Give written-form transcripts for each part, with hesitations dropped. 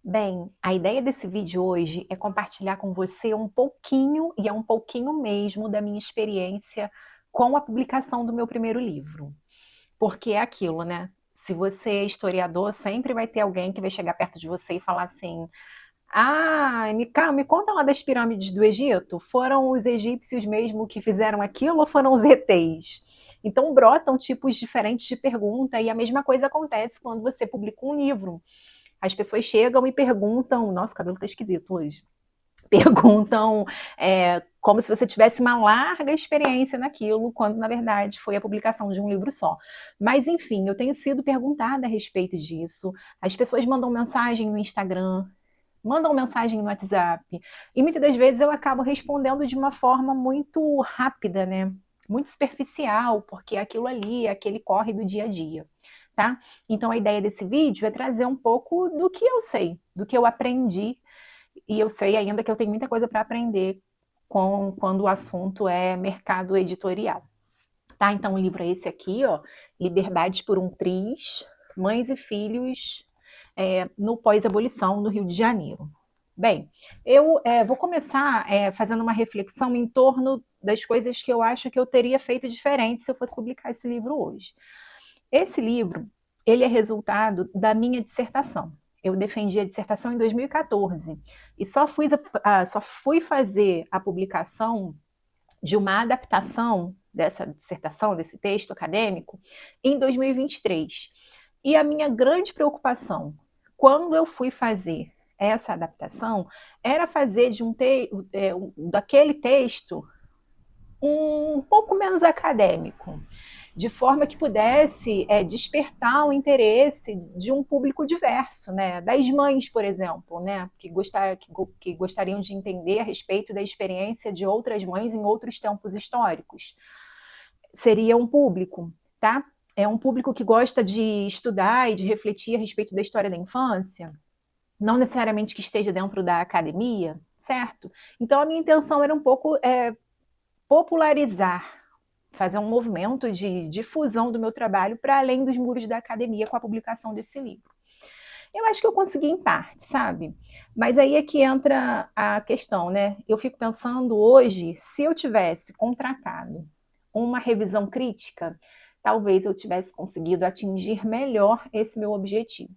Bem, a ideia desse vídeo hoje é compartilhar com você um pouquinho, e é um pouquinho mesmo, da minha experiência com a publicação do meu primeiro livro. Porque é aquilo, né? Se você é historiador, sempre vai ter alguém que vai chegar perto de você e falar assim: Ah, me conta lá das pirâmides do Egito. Foram os egípcios mesmo que fizeram aquilo ou foram os ETs? Então brotam tipos diferentes de pergunta, e a mesma coisa acontece quando você publica um livro. As pessoas chegam e perguntam, nossa, o cabelo tá esquisito hoje. Perguntam como se você tivesse uma larga experiência naquilo, quando na verdade foi a publicação de um livro só. Mas enfim, eu tenho sido perguntada a respeito disso. As pessoas mandam mensagem no Instagram, mandam mensagem no WhatsApp, e muitas das vezes eu acabo respondendo de uma forma muito rápida, né? Muito superficial, porque aquilo ali é aquele corre do dia a dia, tá? Então a ideia desse vídeo é trazer um pouco do que eu sei, do que eu aprendi, e eu sei ainda que eu tenho muita coisa para aprender quando o assunto é mercado editorial, tá? Então o livro é esse aqui, ó, Liberdade por um Triz, Mães e Filhos no pós-abolição do Rio de Janeiro. Bem, eu vou começar fazendo uma reflexão em torno das coisas que eu acho que eu teria feito diferente se eu fosse publicar esse livro hoje. Esse livro, ele é resultado da minha dissertação. Eu defendi a dissertação em 2014 e só fui fazer a publicação de uma adaptação dessa dissertação, desse texto acadêmico, em 2023. E a minha grande preocupação, quando eu fui fazer essa adaptação, era fazer daquele texto um pouco menos acadêmico, de forma que pudesse despertar o interesse de um público diverso, né? Das mães, por exemplo, né? Que gostariam de entender a respeito da experiência de outras mães em outros tempos históricos. Seria um público, tá? É um público que gosta de estudar e de refletir a respeito da história da infância, não necessariamente que esteja dentro da academia, certo? Então a minha intenção era um pouco popularizar, fazer um movimento de difusão do meu trabalho para além dos muros da academia com a publicação desse livro. Eu acho que eu consegui em parte, sabe? Mas aí é que entra a questão, né? Eu fico pensando hoje, se eu tivesse contratado uma revisão crítica, talvez eu tivesse conseguido atingir melhor esse meu objetivo.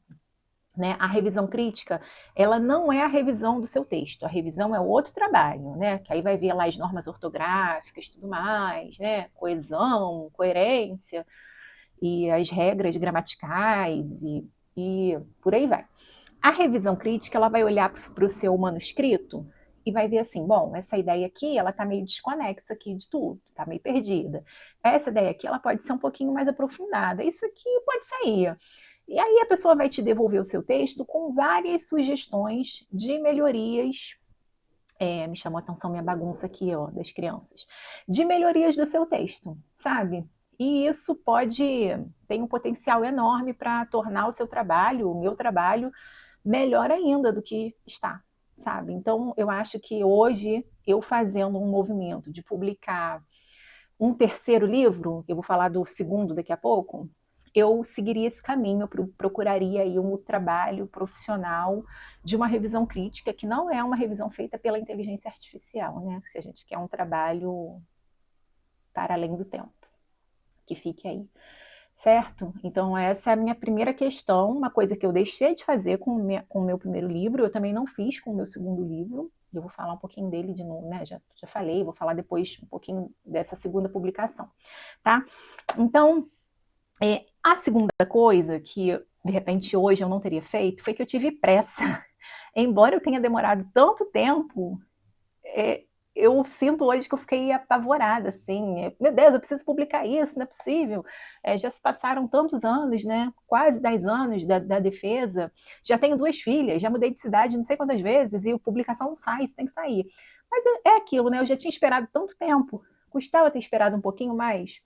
Né? A revisão crítica, ela não é a revisão do seu texto, a revisão é outro trabalho, né? Que aí vai ver lá as normas ortográficas, tudo mais, né? Coesão, coerência e as regras gramaticais e por aí vai. A revisão crítica, ela vai olhar para o seu manuscrito e vai ver assim, bom, essa ideia aqui, ela está meio desconexa aqui de tudo, está meio perdida. Essa ideia aqui, ela pode ser um pouquinho mais aprofundada. Isso aqui pode sair. E aí a pessoa vai te devolver o seu texto com várias sugestões de melhorias. Me chamou a atenção minha bagunça aqui, ó, das crianças. De melhorias do seu texto, sabe? E isso tem um potencial enorme para tornar o seu trabalho, o meu trabalho, melhor ainda do que está, sabe? Então, eu acho que hoje, eu fazendo um movimento de publicar um terceiro livro, eu vou falar do segundo daqui a pouco, eu seguiria esse caminho, eu procuraria aí um trabalho profissional de uma revisão crítica, que não é uma revisão feita pela inteligência artificial, né? Se a gente quer um trabalho para além do tempo, que fique aí, certo? Então essa é a minha primeira questão, uma coisa que eu deixei de fazer com o meu primeiro livro, eu também não fiz com o meu segundo livro, eu vou falar um pouquinho dele de novo, né? Já falei, vou falar depois um pouquinho dessa segunda publicação, tá? Então, a segunda coisa que, de repente, hoje eu não teria feito foi que eu tive pressa. Embora eu tenha demorado tanto tempo, é, eu sinto hoje que eu fiquei apavorada, assim. Meu Deus, eu preciso publicar isso, não é possível. Já se passaram tantos anos, né? Quase 10 anos da defesa. Já tenho 2 filhas, já mudei de cidade não sei quantas vezes e a publicação não sai, isso tem que sair. Mas é aquilo, né? Eu já tinha esperado tanto tempo. Custava ter esperado um pouquinho mais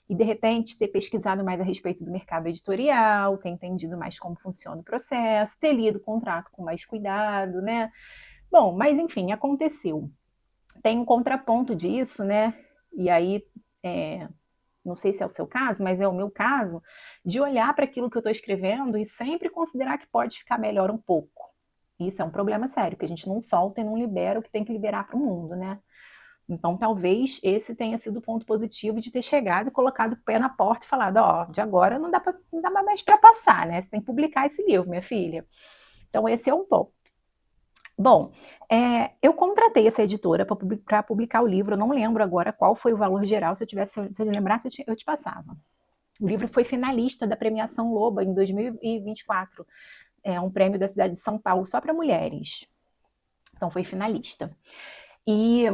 e de repente ter pesquisado mais a respeito do mercado editorial, ter entendido mais como funciona o processo, ter lido o contrato com mais cuidado, né? Bom, mas enfim, aconteceu. Tem um contraponto disso, né? E aí, não sei se é o seu caso, mas é o meu caso, de olhar para aquilo que eu estou escrevendo e sempre considerar que pode ficar melhor um pouco. Isso é um problema sério, que a gente não solta e não libera o que tem que liberar para o mundo, né? Então, talvez esse tenha sido o ponto positivo de ter chegado e colocado o pé na porta e falado, ó, de agora não dá mais para passar, né? Você tem que publicar esse livro, minha filha. Então, esse é um ponto. Bom, eu contratei essa editora para publicar o livro, eu não lembro agora qual foi o valor geral, se eu lembrasse, eu te passava. O livro foi finalista da premiação Loba em 2024, um prêmio da cidade de São Paulo só para mulheres. Então foi finalista. E,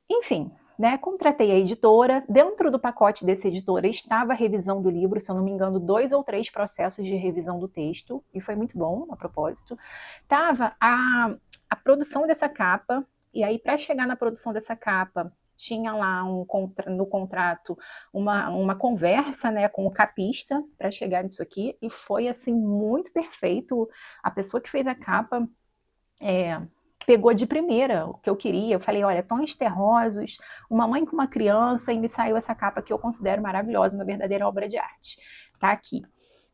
enfim, né, contratei a editora. Dentro do pacote dessa editora estava a revisão do livro, se eu não me engano, 2 ou 3 processos de revisão do texto, e foi muito bom, a propósito. Estava a produção dessa capa, e aí para chegar na produção dessa capa, tinha lá no contrato uma conversa, né, com o capista para chegar nisso aqui, e foi assim muito perfeito. A pessoa que fez a capa pegou de primeira o que eu queria. Eu falei, olha, tons terrosos, uma mãe com uma criança, e me saiu essa capa que eu considero maravilhosa, uma verdadeira obra de arte. Tá aqui,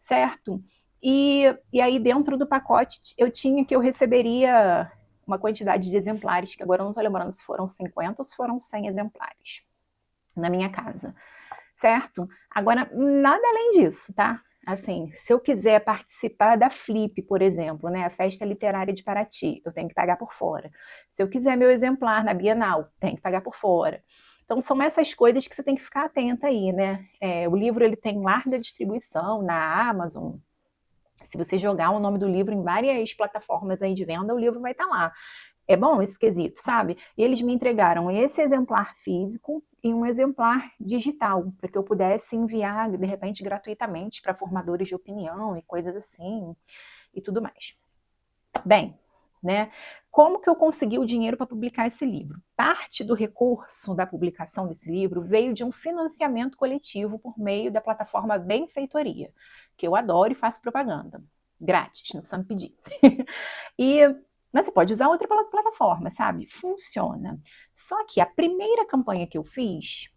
certo? E aí dentro do pacote eu receberia uma quantidade de exemplares, que agora eu não estou lembrando se foram 50 ou se foram 100 exemplares na minha casa, certo? Agora, nada além disso, tá? Assim, se eu quiser participar da Flip, por exemplo, né, a Festa Literária de Paraty, eu tenho que pagar por fora. Se eu quiser meu exemplar na Bienal, tenho que pagar por fora. Então, são essas coisas que você tem que ficar atenta aí, né? O livro ele tem larga distribuição na Amazon. Se você jogar o nome do livro em várias plataformas aí de venda, o livro vai estar lá. É bom esse quesito, sabe? E eles me entregaram esse exemplar físico e um exemplar digital, para que eu pudesse enviar, de repente, gratuitamente para formadores de opinião e coisas assim, e tudo mais. Bem, né? Como que eu consegui o dinheiro para publicar esse livro? Parte do recurso da publicação desse livro veio de um financiamento coletivo por meio da plataforma Benfeitoria, que eu adoro e faço propaganda. Grátis, não precisa me pedir. Mas você pode usar outra plataforma, sabe? Funciona. Só que a primeira campanha que eu fiz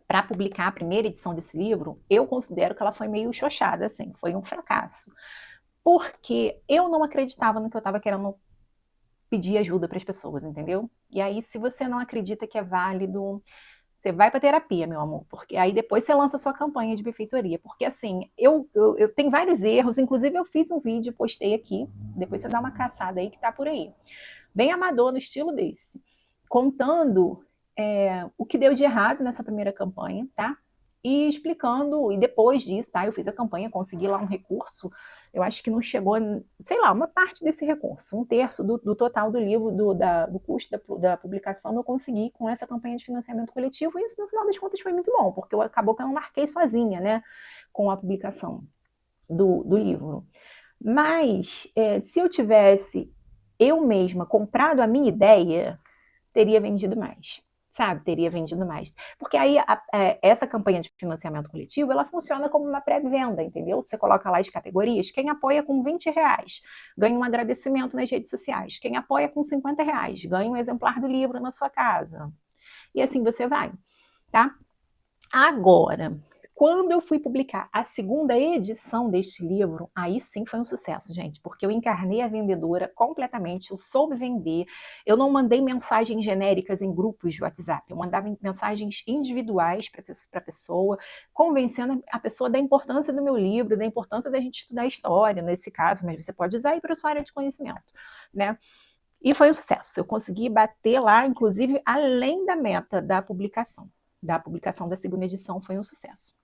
para publicar a primeira edição desse livro, eu considero que ela foi meio xoxada, assim, foi um fracasso. Porque eu não acreditava no que eu estava querendo pedir ajuda para as pessoas, entendeu? E aí, se você não acredita que é válido, você vai para terapia, meu amor, porque aí depois você lança a sua campanha de benfeitoria. Porque assim, eu tenho vários erros, inclusive eu fiz um vídeo, postei aqui, depois você dá uma caçada aí que tá por aí. Bem amador, no estilo desse. Contando o que deu de errado nessa primeira campanha, tá? E explicando, e depois disso, tá? Eu fiz a campanha, consegui lá um recurso, eu acho que não chegou, sei lá, uma parte desse recurso, 1/3 do total do livro, do custo da publicação, eu consegui com essa campanha de financiamento coletivo, e isso no final das contas foi muito bom, porque acabou que eu não marquei sozinha, né, com a publicação do livro. Mas, se eu tivesse eu mesma comprado a minha ideia, teria vendido mais, sabe? Teria vendido mais. Porque aí essa campanha de financiamento coletivo, ela funciona como uma pré-venda, entendeu? Você coloca lá as categorias, quem apoia com R$20 ganha um agradecimento nas redes sociais, quem apoia com R$50 ganha um exemplar do livro na sua casa. E assim você vai, tá? Agora, quando eu fui publicar a segunda edição deste livro, aí sim foi um sucesso, gente, porque eu encarnei a vendedora completamente, eu soube vender, eu não mandei mensagens genéricas em grupos de WhatsApp, eu mandava mensagens individuais para a pessoa, convencendo a pessoa da importância do meu livro, da importância da gente estudar história, nesse caso, mas você pode usar aí para a sua área de conhecimento, né? E foi um sucesso, eu consegui bater lá, inclusive, além da meta da publicação da segunda edição, foi um sucesso.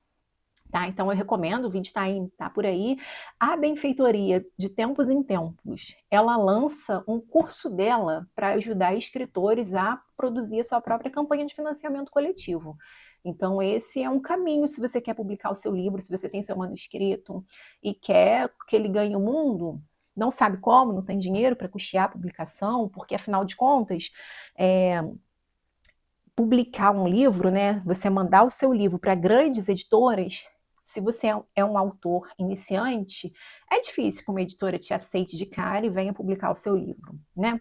Tá? Então eu recomendo, o vídeo tá por aí. A benfeitoria, de tempos em tempos, ela lança um curso dela para ajudar escritores a produzir a sua própria campanha de financiamento coletivo. Então esse é um caminho se você quer publicar o seu livro, se você tem seu manuscrito e quer que ele ganhe o mundo, não sabe como, não tem dinheiro para custear a publicação, porque afinal de contas, publicar um livro, né, você mandar o seu livro para grandes editoras, se você é um autor iniciante, é difícil que uma editora te aceite de cara e venha publicar o seu livro, né?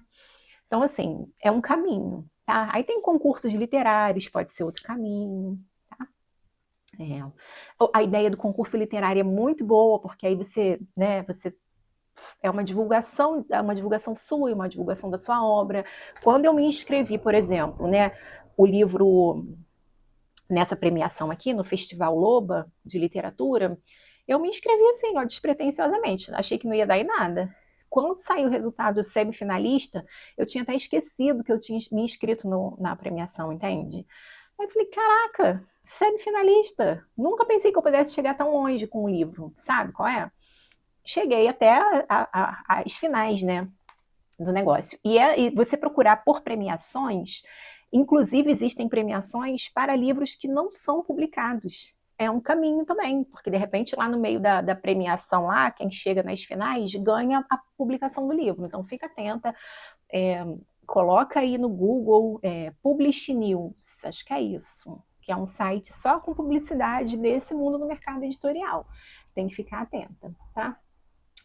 Então, assim, é um caminho, tá? Aí tem concursos literários, pode ser outro caminho, tá? A ideia do concurso literário é muito boa, porque aí você, né, você é uma divulgação sua, uma divulgação da sua obra. Quando eu me inscrevi, por exemplo, né, o livro nessa premiação aqui, no Festival Loba de Literatura, eu me inscrevi assim, ó, despretensiosamente, achei que não ia dar em nada. Quando saiu o resultado do semifinalista, eu tinha até esquecido que eu tinha me inscrito na premiação, entende? Aí eu falei, caraca, semifinalista, nunca pensei que eu pudesse chegar tão longe com o livro, sabe qual é? Cheguei até as finais, né, do negócio. E você procurar por premiações, inclusive existem premiações para livros que não são publicados. É um caminho também, porque de repente lá no meio da premiação lá, quem chega nas finais ganha a publicação do livro. Então fica atenta, coloca aí no Google Publish News, acho que é isso, que é um site só com publicidade desse mundo do mercado editorial. Tem que ficar atenta, tá?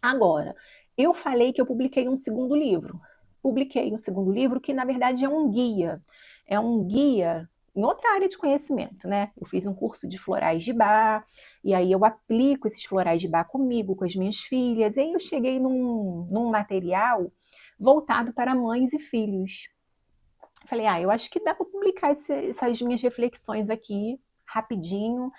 Agora, eu falei que eu publiquei um segundo livro. Publiquei um segundo livro que, na verdade, é um guia. É um guia em outra área de conhecimento, né? Eu fiz um curso de florais de bar, e aí eu aplico esses florais de bar comigo, com as minhas filhas, e aí eu cheguei num material voltado para mães e filhos. Falei, eu acho que dá para publicar essas minhas reflexões aqui, rapidinho.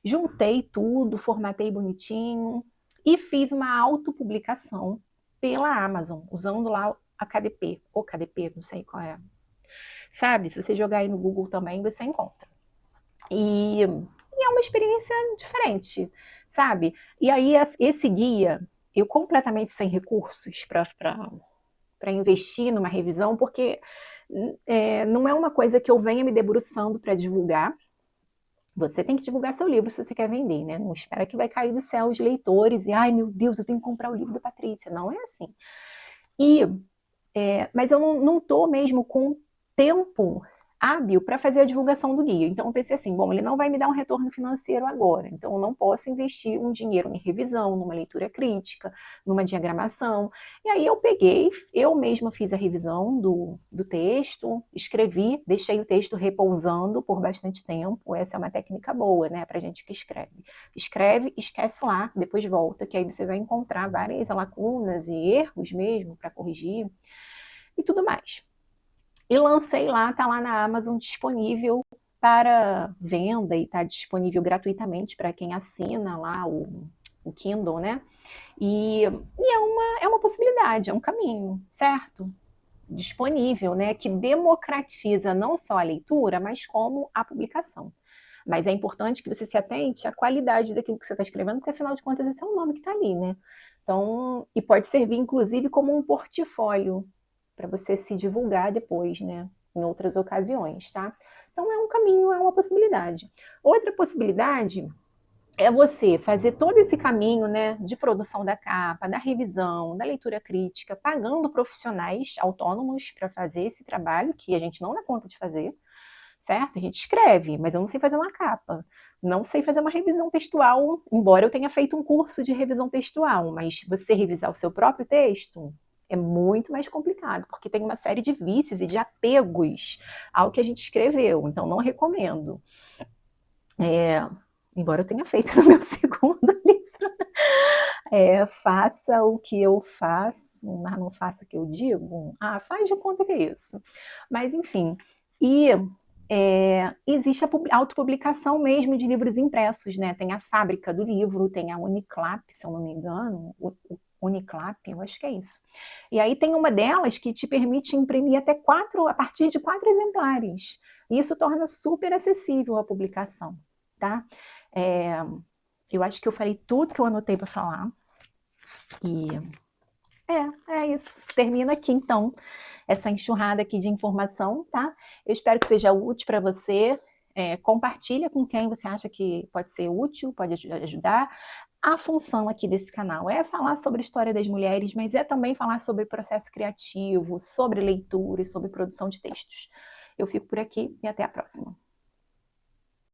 Juntei tudo, formatei bonitinho, e fiz uma autopublicação pela Amazon, usando lá a KDP, ou KDP, não sei qual é. Sabe, se você jogar aí no Google também, você encontra. E é uma experiência diferente, sabe? E aí esse guia, eu completamente sem recursos para investir numa revisão, porque não é uma coisa que eu venha me debruçando para divulgar. Você tem que divulgar seu livro se você quer vender, né? Não espera que vai cair do céu os leitores e, ai meu Deus, eu tenho que comprar o livro da Patrícia. Não é assim. Mas eu não estou mesmo com tempo hábil para fazer a divulgação do guia. Então eu pensei assim, bom, ele não vai me dar um retorno financeiro agora, então eu não posso investir um dinheiro em revisão, numa leitura crítica, numa diagramação. E aí eu peguei, eu mesma fiz a revisão do texto, escrevi, deixei o texto repousando por bastante tempo. Essa é uma técnica boa, né, para gente que escreve. Escreve, esquece lá, depois volta, que aí você vai encontrar várias lacunas e erros mesmo para corrigir e tudo mais. E lancei lá, tá lá na Amazon disponível para venda e tá disponível gratuitamente para quem assina lá o Kindle, né? E é uma possibilidade, é um caminho, certo? Disponível, né? Que democratiza não só a leitura, mas como a publicação. Mas é importante que você se atente à qualidade daquilo que você está escrevendo, porque afinal de contas esse é o nome que está ali, né? Então, e pode servir inclusive como um portfólio para você se divulgar depois, né? Em outras ocasiões, tá? Então é um caminho, é uma possibilidade. Outra possibilidade é você fazer todo esse caminho, né, de produção da capa, da revisão, da leitura crítica, pagando profissionais autônomos para fazer esse trabalho que a gente não dá conta de fazer, certo? A gente escreve, mas eu não sei fazer uma capa, não sei fazer uma revisão textual, embora eu tenha feito um curso de revisão textual, mas você revisar o seu próprio texto é muito mais complicado, porque tem uma série de vícios e de apegos ao que a gente escreveu, então não recomendo. Embora eu tenha feito no meu segundo livro, faça o que eu faço, mas não faça o que eu digo. Faz de conta que é isso. Mas enfim, existe a autopublicação mesmo de livros impressos, né? Tem a Fábrica do Livro, tem a Uniclap, se eu não me engano, o Uniclap, eu acho que é isso. E aí tem uma delas que te permite imprimir a partir de 4 exemplares. E isso torna super acessível a publicação, tá? Eu acho que eu falei tudo que eu anotei para falar. E é isso. Termina aqui, então, essa enxurrada aqui de informação, tá? Eu espero que seja útil para você. Compartilha com quem você acha que pode ser útil, pode ajudar. A função aqui desse canal é falar sobre a história das mulheres, mas é também falar sobre processo criativo, sobre leitura e sobre produção de textos. Eu fico por aqui e até a próxima.